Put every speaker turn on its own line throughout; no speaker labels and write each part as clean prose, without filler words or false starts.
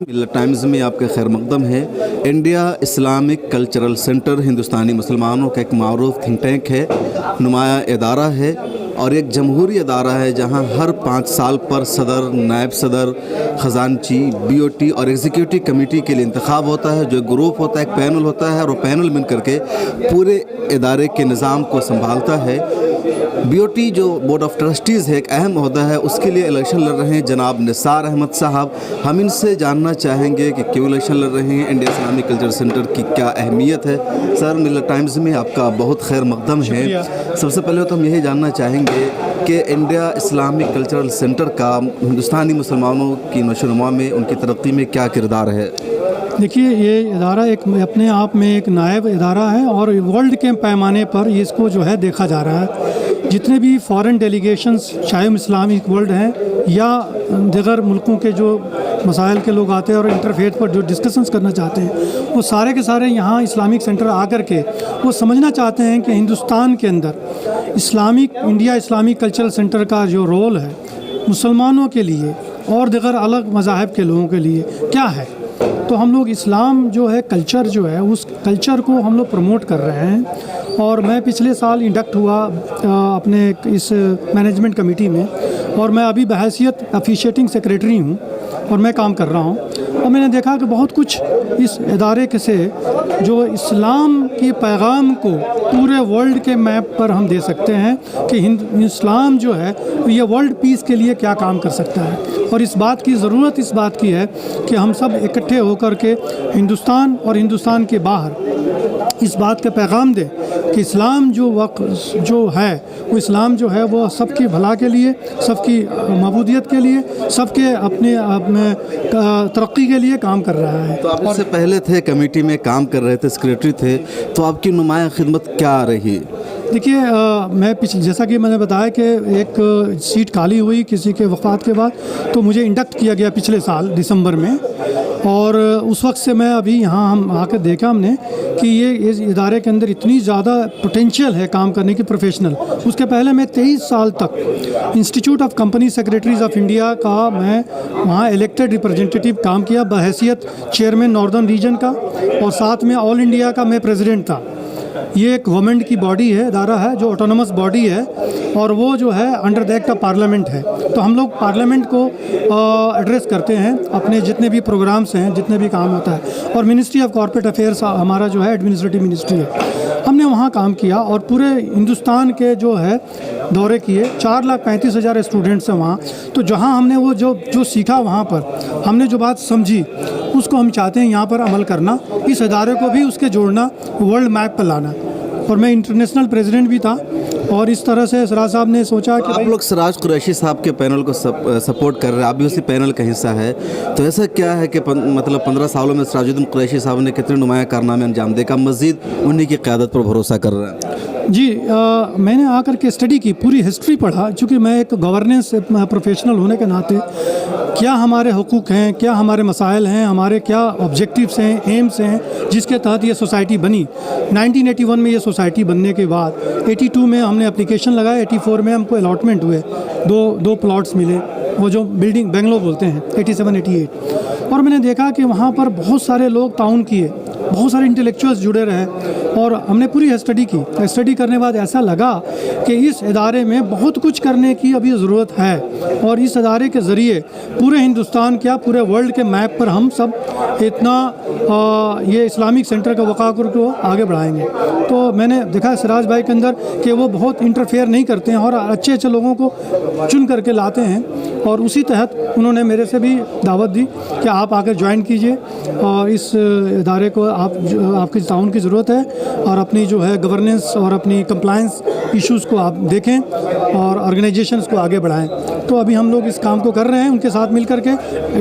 ملت ٹائمز میں آپ کا خیر مقدم ہے۔ انڈیا اسلامک کلچرل سینٹر ہندوستانی مسلمانوں کا ایک معروف تھنک ٹینک ہے، نمایاں ادارہ ہے اور ایک جمہوری ادارہ ہے جہاں ہر 5 سال پر صدر، نائب صدر، خزانچی، بی او ٹی اور ایگزیکیوٹو کمیٹی کے لیے انتخاب ہوتا ہے، جو ایک گروپ ہوتا ہے، ایک پینل ہوتا ہے اور وہ پینل مل کر کے پورے ادارے کے نظام کو سنبھالتا ہے۔ بی او ٹی جو بورڈ آف ٹرسٹیز ہے، ایک اہم عہدہ ہے، اس کے لیے الیکشن لڑ رہے ہیں جناب نثار احمد صاحب۔ ہم ان سے جاننا چاہیں گے کہ کیوں الیکشن لڑ رہے ہیں، انڈیا اسلامک کلچر سینٹر کی کیا اہمیت ہے۔ سر، ملت ٹائمز میں آپ کا بہت خیر مقدم ہے۔ سب سے پہلے تو ہم یہی جاننا چاہیں گے کہ انڈیا اسلامک کلچرل سینٹر کا ہندوستانی مسلمانوں کی نشو و نما میں، ان کی ترقی میں کیا کردار ہے؟
دیکھیے، یہ ادارہ ایک اپنے آپ میں ایک نائب ادارہ ہے اور ورلڈ کے پیمانے پر اس کو جو ہے دیکھا جا رہا ہے۔ جتنے بھی فارن ڈیلیگیشنز، چاہے اسلامک ورلڈ ہیں یا دیگر ملکوں کے جو مسائل کے لوگ آتے ہیں اور انٹرفیتھ پر جو ڈسکشنز کرنا چاہتے ہیں، وہ سارے کے سارے یہاں اسلامک سینٹر آ کر کے وہ سمجھنا چاہتے ہیں کہ ہندوستان کے اندر انڈیا اسلامک کلچرل سینٹر کا جو رول ہے مسلمانوں کے لیے اور دیگر الگ مذاہب کے لوگوں کے لیے کیا ہے۔ تو ہم لوگ اسلام جو ہے، کلچر جو ہے، اس کلچر کو ہم لوگ پروموٹ کر رہے ہیں۔ اور میں پچھلے سال انڈکٹ ہوا اپنے اس مینجمنٹ کمیٹی میں، اور میں ابھی بحیثیت افیشیٹنگ سیکریٹری ہوں اور میں کام کر رہا ہوں۔ اور میں نے دیکھا کہ بہت کچھ اس ادارے کے سے جو اسلام کے پیغام کو پورے ورلڈ کے میپ پر ہم دے سکتے ہیں کہ اسلام جو ہے یہ ورلڈ پیس کے لیے کیا کام کر سکتا ہے۔ اور اس بات کی ضرورت اس بات کی ہے کہ ہم سب اکٹھے ہو کر کے ہندوستان اور ہندوستان کے باہر اس بات کا پیغام دیں کہ اسلام جو ہے وہ اسلام جو ہے وہ سب کی بھلا کے لیے، سب کی معبودیت کے لیے، سب کے اپنے ترقی کے لیے کام کر رہا ہے۔
تو آپ اس سے پہلے تھے، کمیٹی میں کام کر رہے تھے، سیکریٹری تھے، تو آپ کی نمایاں خدمت کیا رہی؟
دیکھیے، میں جیسا کہ میں نے بتایا کہ ایک سیٹ خالی ہوئی کسی کے وفات کے بعد، تو مجھے انڈکٹ کیا گیا پچھلے سال دسمبر میں، اور اس وقت سے میں ابھی یہاں ہم آ کر دیکھا ہم نے کہ یہ اس ادارے کے اندر اتنی زیادہ پوٹینشیل ہے کام کرنے کی، پروفیشنل۔ اس کے پہلے میں 23 سال تک institute of company secretaries of India کا میں وہاں الیکٹڈ ریپرزینٹیٹیو کام کیا بحیثیت چیئرمین ناردرن ریجن کا، اور ساتھ میں آل انڈیا کا میں پریزیڈنٹ تھا۔ یہ ایک گورنمنٹ کی باڈی ہے، ادارہ ہے جو آٹونومس باڈی ہے، اور وہ جو ہے under the act of parliament ہے۔ تو ہم لوگ پارلیمنٹ کو ایڈریس کرتے ہیں اپنے جتنے بھی پروگرامس ہیں، جتنے بھی کام ہوتا ہے۔ اور منسٹری آف کارپوریٹ افیئرس ہمارا جو ہے ایڈمنسٹریٹو منسٹری ہے، ہم نے وہاں کام کیا اور پورے ہندوستان کے جو ہے دورے کیے۔ 4,35,000 اسٹوڈنٹس ہیں وہاں۔ تو جہاں ہم نے وہ جو سیکھا، وہاں پر ہم نے جو بات سمجھی، اس کو ہم چاہتے ہیں یہاں پر عمل کرنا، اس ادارے کو بھی اس کے جوڑنا، ورلڈ میپ پر لانا۔ اور میں انٹرنیشنل پریزیڈنٹ بھی تھا، اور اس طرح سے سراج صاحب نے سوچا کہ
آپ لوگ سراج قریشی صاحب کے پینل کو سپورٹ کر رہے ہیں، آپ بھی اسی پینل کا حصہ ہے، تو ایسا کیا ہے کہ مطلب 15 سالوں میں سراج الدین قریشی صاحب نے کتنے نمایاں کارنامے انجام دے کر مزید انہی کی قیادت پر بھروسہ کر رہے ہیں؟
جی، میں نے آ کر کے اسٹڈی کی، پوری ہسٹری پڑھا، چونکہ میں ایک گورننس پروفیشنل ہونے کے ناطے کیا ہمارے حقوق ہیں، کیا ہمارے مسائل ہیں، ہمارے کیا آبجیکٹیوس ہیں، ایمس ہیں، جس کے تحت یہ سوسائٹی بنی۔ 1981 میں یہ سوسائٹی بننے کے بعد 82 میں ہم نے اپلیکیشن لگایا، 84 میں ہم کو الاٹمنٹ ہوئے، دو پلاٹس ملے، وہ جو بلڈنگ بنگلو بولتے ہیں، 87 88۔ اور میں نے دیکھا کہ وہاں پر بہت سارے لوگ تعاون کیے، بہت سارے انٹلیکچوئلس جڑے رہے، اور ہم نے پوری اسٹڈی کرنے کے بعد ایسا لگا کہ اس ادارے میں بہت کچھ کرنے کی ابھی ضرورت ہے، اور اس ادارے کے ذریعے پورے ہندوستان کیا پورے ورلڈ کے میپ پر ہم سب اتنا یہ اسلامک سینٹر کا وقار کو آگے بڑھائیں گے۔ تو میں نے دیکھا سراج بھائی کے اندر کہ وہ بہت انٹرفیئر نہیں کرتے ہیں اور اچھے اچھے لوگوں کو چن کر کے لاتے ہیں، اور اسی تحت انہوں نے میرے سے بھی دعوت دی کہ آپ آ کر جوائن کیجئے، اور اس ادارے کو آپ کی تعاون کی ضرورت ہے، اور اپنی جو ہے گورننس اور اپنی کمپلائنس ایشوز کو آپ دیکھیں اور آرگنائزیشنز کو آگے بڑھائیں۔ تو ابھی ہم لوگ اس کام کو کر رہے ہیں ان کے ساتھ مل کر کے،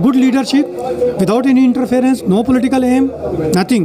good leadership without any interference, no political aim, nothing,